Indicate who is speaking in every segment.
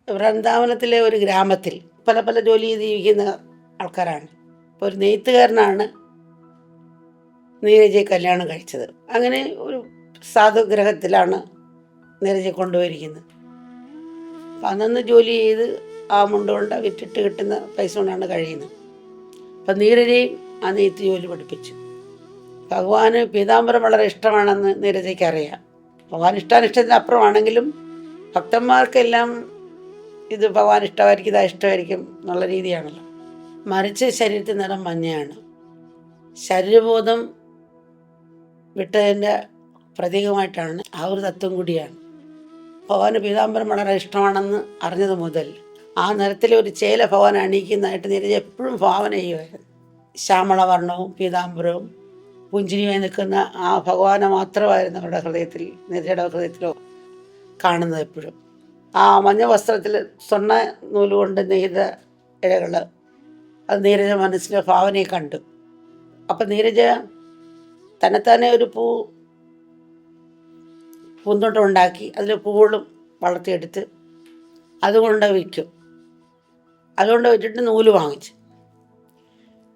Speaker 1: വൃന്ദാവനത്തിലെ ഒരു ഗ്രാമത്തിൽ പല പല ജോലി ചെയ്ത് ജീവിക്കുന്ന ആൾക്കാരാണ്. അപ്പോൾ ഒരു നെയ്ത്തുകാരനാണ് നീരജയെ കല്യാണം കഴിച്ചത്. അങ്ങനെ ഒരു സാധുഗ്രഹത്തിലാണ് നീരജയെ കൊണ്ടുപോയിരിക്കുന്നത്. അപ്പം അന്നന്ന് ജോലി ചെയ്ത് ആ മുണ്ടുകൊണ്ട് വിറ്റിട്ട് കിട്ടുന്ന പൈസ കൊണ്ടാണ് കഴിയുന്നത്. അപ്പം നീരജയും ആ നെയ്ത്ത് ജോലി പഠിപ്പിച്ചു. ഭഗവാന് പീതാംബരം വളരെ ഇഷ്ടമാണെന്ന് നീരജയ്ക്ക് അറിയാം. ഭഗവാൻ ഇഷ്ടാനിഷ്ടത്തിന് അപ്പുറമാണെങ്കിലും ഭക്തന്മാർക്കെല്ലാം ഇത് ഭഗവാൻ ഇഷ്ടമായിരിക്കും, ഇതാ ഇഷ്ടമായിരിക്കും എന്നുള്ള രീതിയാണല്ലോ. മറിച്ച് ശരീരത്തിൽ നിറം മഞ്ഞയാണ്. ശരീരബോധം വിട്ടതിൻ്റെ പ്രതീകമായിട്ടാണ് ആ ഒരു തത്വം കൂടിയാണ്. ഭഗവാന് പീതാംബരം വളരെ ഇഷ്ടമാണെന്ന് അറിഞ്ഞത് മുതൽ ആ നിറത്തിലെ ഒരു ചേല ഭഗവാൻ അണിയിക്കുന്നതായിട്ട് നീരജ എപ്പോഴും ഭാവന ചെയ്യുമായിരുന്നു. ശ്യാമളവർണ്ണവും പീതാംബരവും പുഞ്ചിരിയായി നിൽക്കുന്ന ആ ഭഗവാനെ മാത്രമായിരുന്നു അവരുടെ ഹൃദയത്തിൽ, നീരജയുടെ ഹൃദയത്തിലോ കാണുന്നത് എപ്പോഴും. ആ മഞ്ഞ വസ്ത്രത്തിൽ സ്വർണ്ണ നൂലുകൊണ്ട് നെയ്ത ഇഴകൾ, അത് നീരജ മനസ്സിലെ ഭാവനയെ കണ്ടു. അപ്പം നീരജ തന്നെത്താനെ ഒരു പൂന്തോട്ടം ഉണ്ടാക്കി അതിൽ പൂവുകളും വളർത്തിയെടുത്ത് അതുകൊണ്ട് വിൽക്കും. അതുകൊണ്ട് വിറ്റിട്ട് നൂല് വാങ്ങിച്ചു.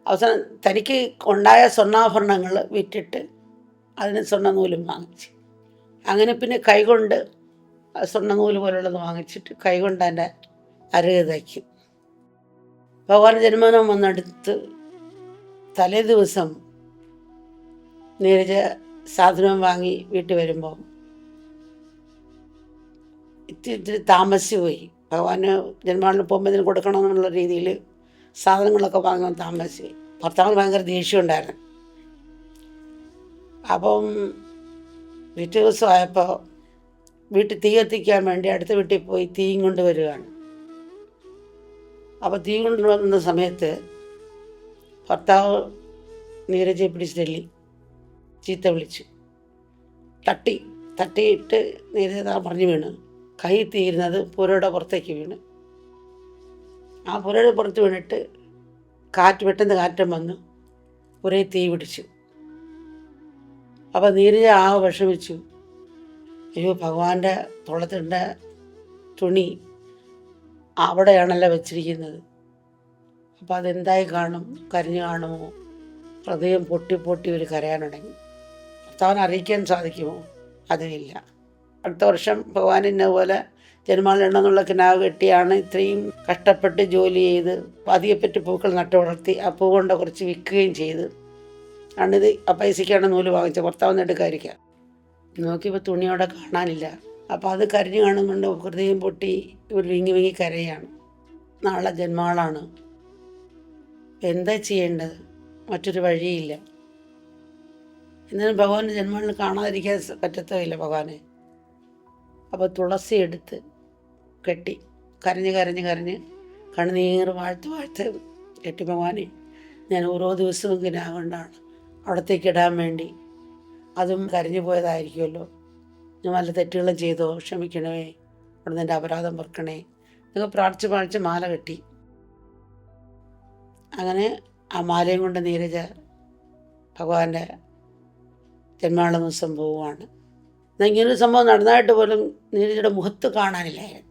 Speaker 1: അവസാനം തനിക്ക് ഉണ്ടായ സ്വർണ്ണാഭരണങ്ങൾ വിറ്റിട്ട് അതിന് സ്വർണ്ണ നൂലും വാങ്ങിച്ചു. അങ്ങനെ പിന്നെ കൈകൊണ്ട് സ്വർണ്ണ നൂല് പോലുള്ളത് വാങ്ങിച്ചിട്ട് കൈകൊണ്ട് എൻ്റെ അരക് തയ്ക്കും. ഭഗവാൻ ജന്മദിനം വന്നെടുത്ത് തലേ ദിവസം നീരജ സാധനം വാങ്ങി വീട്ടിൽ വരുമ്പോൾ ഇത്തിരി താമസിച്ചു പോയി. ഭഗവാന് ജന്മദിനം പോകുമ്പോൾ ഇതിന് കൊടുക്കണമെന്നുള്ള രീതിയിൽ സാധനങ്ങളൊക്കെ വാങ്ങാൻ താമസിച്ചു പോയി. ഭർത്താവിന് ഭയങ്കര ദേഷ്യം ഉണ്ടായിരുന്നു. അപ്പം പിറ്റേ ദിവസമായപ്പോൾ വീട്ടിൽ തീ കത്തിക്കാൻ വേണ്ടി അടുത്ത വീട്ടിൽ പോയി തീയും കൊണ്ട് വരികയാണ്. അപ്പോൾ തീ കൊണ്ടുവന്ന സമയത്ത് ഭർത്താവ് നീരജയെ പിടിച്ച് തല്ലി ചീത്ത വിളിച്ചു. തട്ടിയിട്ട് നീരജ പറഞ്ഞു വീണ്. കൈ തീരുന്നത് പുരയുടെ പുറത്തേക്ക് വീണ്. ആ പുരയുടെ പുറത്ത് വീണിട്ട് പെട്ടെന്ന് കാറ്റം വന്നു പുരയിൽ തീ പിടിച്ചു. അപ്പോൾ നീരജ വിഷമിച്ചു. അയ്യോ, ഭഗവാന്റെ തൊള്ളത്തിൻ്റെ തുണി അവിടെയാണല്ലോ വെച്ചിരിക്കുന്നത്. അപ്പോൾ അതെന്തായി കാണും, കരഞ്ഞു കാണുമോ? ഹൃദയം പൊട്ടി ഒരു കരയാൻ തുടങ്ങി. ഭർത്താവിനെ അറിയിക്കാൻ സാധിക്കുമോ? അതുമില്ല. അടുത്ത വർഷം ഭഗവാൻ ഇന്നപോലെ ജന്മദിനമെന്നുള്ള കിനാവ് കെട്ടിയാണ് ഇത്രയും കഷ്ടപ്പെട്ട് ജോലി ചെയ്ത് പതിയെപ്പറ്റി പൂക്കൾ നട്ടു വളർത്തി ആ പൂ കൊണ്ട് കുറച്ച് വിൽക്കുകയും ചെയ്ത് ആണിത്. ആ പൈസയ്ക്കാണ് നൂല് വാങ്ങിച്ചത്. ഭർത്താവ് എടുക്കാതിരിക്കാം. നോക്കിയപ്പോൾ തുണിയോടെ കാണാനില്ല. അപ്പോൾ അത് കരഞ്ഞു കാണുന്നുണ്ട്. ഹൃദയം പൊട്ടി ഒരു വിങ്ങി കരയാണ്. നാളെ ജന്മങ്ങളാണ്, എന്താ ചെയ്യേണ്ടത്? മറ്റൊരു വഴിയില്ല. എന്നാലും ഭഗവാന്റെ ജന്മങ്ങൾ കാണാതിരിക്കാൻ പറ്റത്തില്ല ഭഗവാനെ. അപ്പോൾ തുളസി എടുത്ത് കെട്ടി കരഞ്ഞ് കണ്ണുനീർ വാഴ്ത്ത് കെട്ടി, ഭഗവാനെ ഞാൻ ഓരോ ദിവസവും കിനാകൊണ്ടാണ് അവിടത്തേക്ക് ഇടാൻ വേണ്ടി, അതും കരഞ്ഞു പോയതായിരിക്കുമല്ലോ, ഞാൻ വല്ല തെറ്റുകളും ചെയ്തോ, ക്ഷമിക്കണമേ, അവിടെ നിന്ന് എൻ്റെ അപരാധം പൊറുക്കണേ എന്നൊക്കെ പ്രാർത്ഥിച്ച് മാല കെട്ടി. അങ്ങനെ ആ മാലയും കൊണ്ട് നീരജ ഭഗവാന്റെ ജന്മദിന ദിവസം പോവുകയാണ്. എന്നാൽ ഇങ്ങനൊരു സംഭവം നടന്നതായിട്ട് പോലും നീരജയുടെ മുഖത്ത് കാണാനില്ലായിരുന്നു.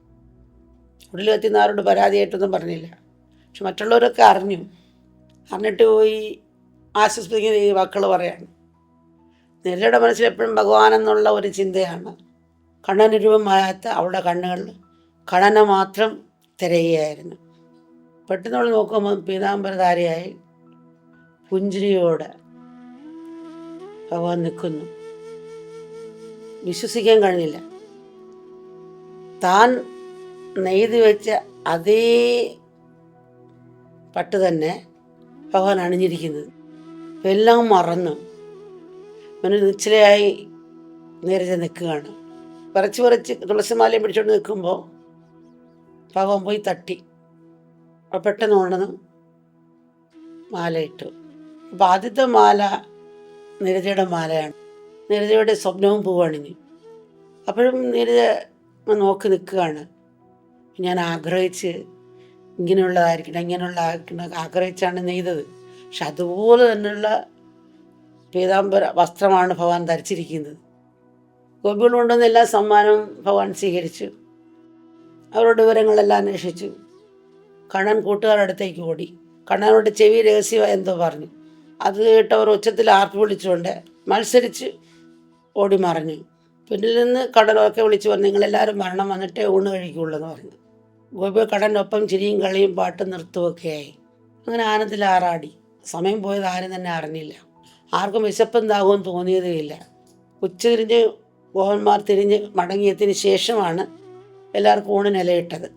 Speaker 1: ഉള്ളിൽ എത്തിന്ന് ആരോട് പരാതിയായിട്ടൊന്നും പറഞ്ഞില്ല. പക്ഷെ മറ്റുള്ളവരൊക്കെ അറിഞ്ഞിട്ട് പോയി ആശ്വസിപ്പിക്കുന്ന ഈ വാക്കുകൾ പറയാണ്. നീരജയുടെ മനസ്സിൽ എപ്പോഴും ഭഗവാൻ എന്നുള്ള ഒരു ചിന്തയാണ്. കണ്ണനുരൂപമാകാത്ത അവളുടെ കണ്ണുകൾ കണ്ണനെ മാത്രം തിരയുകയായിരുന്നു. പെട്ടെന്ന് അവൾ നോക്കുമ്പോൾ പീതാംബരധാരിയായി പുഞ്ചിരിയോടെ ഭഗവാൻ നിൽക്കുന്നു. വിശ്വസിക്കാൻ കഴിഞ്ഞില്ല. താൻ നെയ്ത് വെച്ച അതേ പട്ട് തന്നെ ഭഗവാൻ അണിഞ്ഞിരിക്കുന്നത്. എല്ലാം മറന്നു നിശ്ചലയായി നീരജ നിൽക്കുകയാണ്. പറിച്ച് തുളസിമാലയും പിടിച്ചുകൊണ്ട് നിൽക്കുമ്പോൾ ഭഗവാൻ പോയി തട്ടി. അപ്പോൾ പെട്ടെന്ന് ഉണർന്ന് മാല ഇട്ടു. അപ്പോൾ ആദ്യത്തെ മാല നീരജയുടെ മാലയാണ്. നീരജയുടെ സ്വപ്നവും പൂവണിഞ്ഞു. അപ്പോഴും നീരജ നോക്കി നിൽക്കുകയാണ്. ഞാൻ ആഗ്രഹിച്ച് ഇങ്ങനെയുള്ളതായിരിക്കണം ആഗ്രഹിച്ചാണ് നെയ്തത്. പക്ഷെ അതുപോലെ തന്നെയുള്ള പീതാംബര വസ്ത്രമാണ് ഭഗവാൻ ധരിച്ചിരിക്കുന്നത്. ഗോപികൾ കൊണ്ടുവന്ന എല്ലാ സമ്മാനവും ഭഗവാൻ സ്വീകരിച്ചു. അവരുടെ വിവരങ്ങളെല്ലാം അന്വേഷിച്ചു. കണ്ണൻ കൂട്ടുകാരുടെ അടുത്തേക്ക് ഓടി. കണ്ണനോട് ചെവി രഹസ്യം എന്തോ പറഞ്ഞു. അത് കേട്ടവർ ഉച്ചത്തിൽ ആർപ്പ് വിളിച്ചുകൊണ്ട് മത്സരിച്ച് ഓടി മറഞ്ഞു. പിന്നിൽ നിന്ന് കണ്ണനൊക്കെ വിളിച്ചു പറഞ്ഞു, നിങ്ങളെല്ലാവരും മരണം വന്നിട്ടേ ഊണ് കഴിക്കുള്ളൂ എന്ന് പറഞ്ഞു. ഗോപി കണ്ണനൊപ്പം ചിരിയും കളിയും പാട്ടും നൃത്തമൊക്കെയായി. അങ്ങനെ ആനന്ദത്തിൽ ആറാടി. സമയം പോയത് ആരും തന്നെ അറിഞ്ഞില്ല. ആർക്കും വിശപ്പും ദാഹവും തോന്നിയതുമില്ല. ഉച്ചതിരിഞ്ഞ് ഗോപന്മാർ തിരിഞ്ഞ് മടങ്ങിയതിന് ശേഷമാണ് എല്ലാവർക്കും ഊണിന് ഇലയിട്ടത്.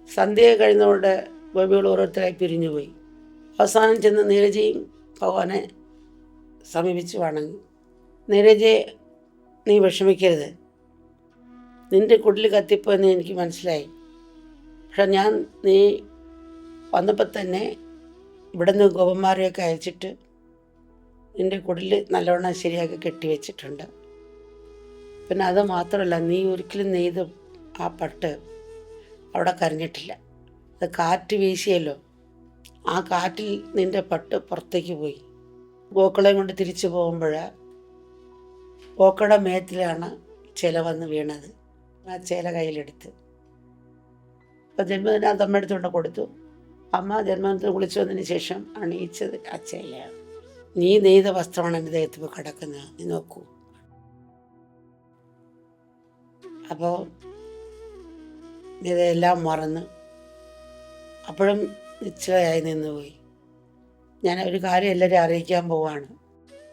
Speaker 1: സന്ധ്യ കഴിഞ്ഞുകൊണ്ട് ഗോപികൾ ഓരോരുത്തരായി പിരിഞ്ഞുപോയി. അവസാനം ചെന്ന് നീരജയും ഭഗവാനെ സമീപിച്ച് വണങ്ങി. നീരജയെ, നീ വിഷമിക്കരുത്. നിൻ്റെ കുടിൽ കത്തിപ്പോയെന്ന് എനിക്ക് മനസ്സിലായി. പക്ഷെ ഞാൻ നീ വന്നപ്പോൾ തന്നെ ഇവിടെ നിന്ന് ഗോപന്മാരെയൊക്കെ അയച്ചിട്ട് നിൻ്റെ കുടിൽ നല്ലവണ്ണം ശരിയാക്കി കെട്ടിവെച്ചിട്ടുണ്ട്. പിന്നെ അത് മാത്രമല്ല, നീ ഒരിക്കലും നെയ്ത് ആ പട്ട് അവിടെ കരിഞ്ഞിട്ടില്ല. അത് കാറ്റ് വീശിയല്ലോ, ആ കാറ്റിൽ നിൻ്റെ പട്ട് പുറത്തേക്ക് പോയി. ഗോക്കളെയും കൊണ്ട് തിരിച്ചു പോകുമ്പോൾ ഗോക്കളുടെ മേത്തിലാണ് ചില വന്ന് വീണത്. ആ ചില കയ്യിലെടുത്ത് അപ്പോൾ ജന്മദിനം അമ്മയെടുത്തുകൊണ്ട് കൊടുത്തു. അമ്മ ജന്മദിനത്തിന് കുളിച്ചു വന്നതിന് ശേഷം അണിയിച്ചത് ആ ചിലയാണ്. നീ നെയ്ത വസ്ത്രമാണ് എൻ്റെ ദേഹത്ത് ഇപ്പോൾ കിടക്കുന്നത്, നീ നോക്കൂ. അപ്പോൾ ഇതെല്ലാം മറന്ന് അപ്പോഴും നിശ്ചയമായി നിന്നുപോയി. ഞാൻ ഒരു കാര്യം എല്ലാവരും അറിയിക്കാൻ പോവാണ്.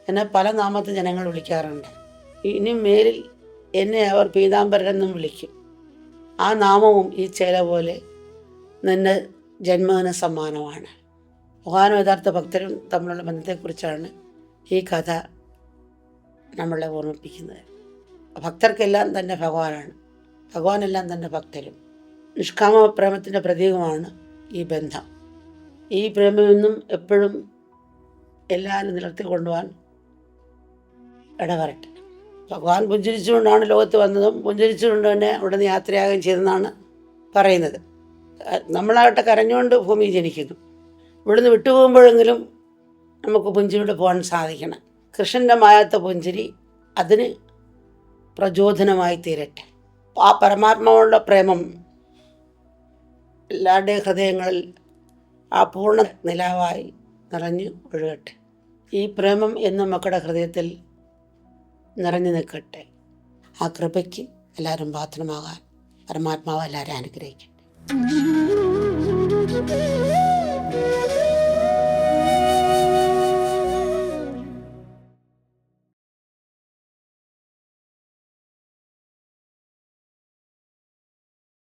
Speaker 1: എന്നെ പല നാമത്തിൽ ജനങ്ങൾ വിളിക്കാറുണ്ട്. ഇനി മേലിൽ എന്നെ അവർ പീതാംബരനെന്നും വിളിക്കും. ആ നാമവും ഈ ചേല പോലെ നിന്റെ ജന്മദിന സമ്മാനമാണ്. ഭഗവാനും യഥാർത്ഥ ഭക്തരും തമ്മിലുള്ള ബന്ധത്തെക്കുറിച്ചാണ് ഈ കഥ നമ്മളെ ഓർമ്മിപ്പിക്കുന്നത്. ഭക്തർക്കെല്ലാം തന്നെ ഭഗവാനാണ്, ഭഗവാനെല്ലാം തന്നെ ഭക്തരും. നിഷ്കാമ പ്രേമത്തിൻ്റെ പ്രതീകമാണ് ഈ ബന്ധം. ഈ പ്രേമമെന്നും എപ്പോഴും എല്ലാവരും നിലർത്തിക്കൊണ്ടുപോകാൻ ഇടവരട്ടെ. ഭഗവാൻ പുഞ്ചിരിച്ചുകൊണ്ടാണ് ലോകത്ത് വന്നതും പുഞ്ചിരിച്ചുകൊണ്ട് തന്നെ അവിടെ നിന്ന് യാത്രയാകുകയും ചെയ്തെന്നാണ് പറയുന്നത്. നമ്മളാകട്ടെ കരഞ്ഞുകൊണ്ട് ഭൂമി ജനിക്കുന്നു. ഇവിടുന്ന് വിട്ടുപോകുമ്പോഴെങ്കിലും നമുക്ക് പുഞ്ചിരിയോടെ പോകാൻ സാധിക്കണം. കൃഷ്ണൻ്റെ മായാത്ത പുഞ്ചിരി അതിന് പ്രചോദനമായി തീരട്ടെ. ആ പരമാത്മാവുള്ള പ്രേമം എല്ലാവരുടെയും ഹൃദയങ്ങളിൽ ആ പൂർണ്ണ നിലാവായി നിറഞ്ഞു ഒഴുകട്ടെ. ഈ പ്രേമം എന്നും മക്കളുടെ ഹൃദയത്തിൽ നിറഞ്ഞു നിൽക്കട്ടെ. ആ കൃപയ്ക്ക് എല്ലാവരും പാത്രമാകാൻ പരമാത്മാവ് എല്ലാവരും അനുഗ്രഹിക്കട്ടെ.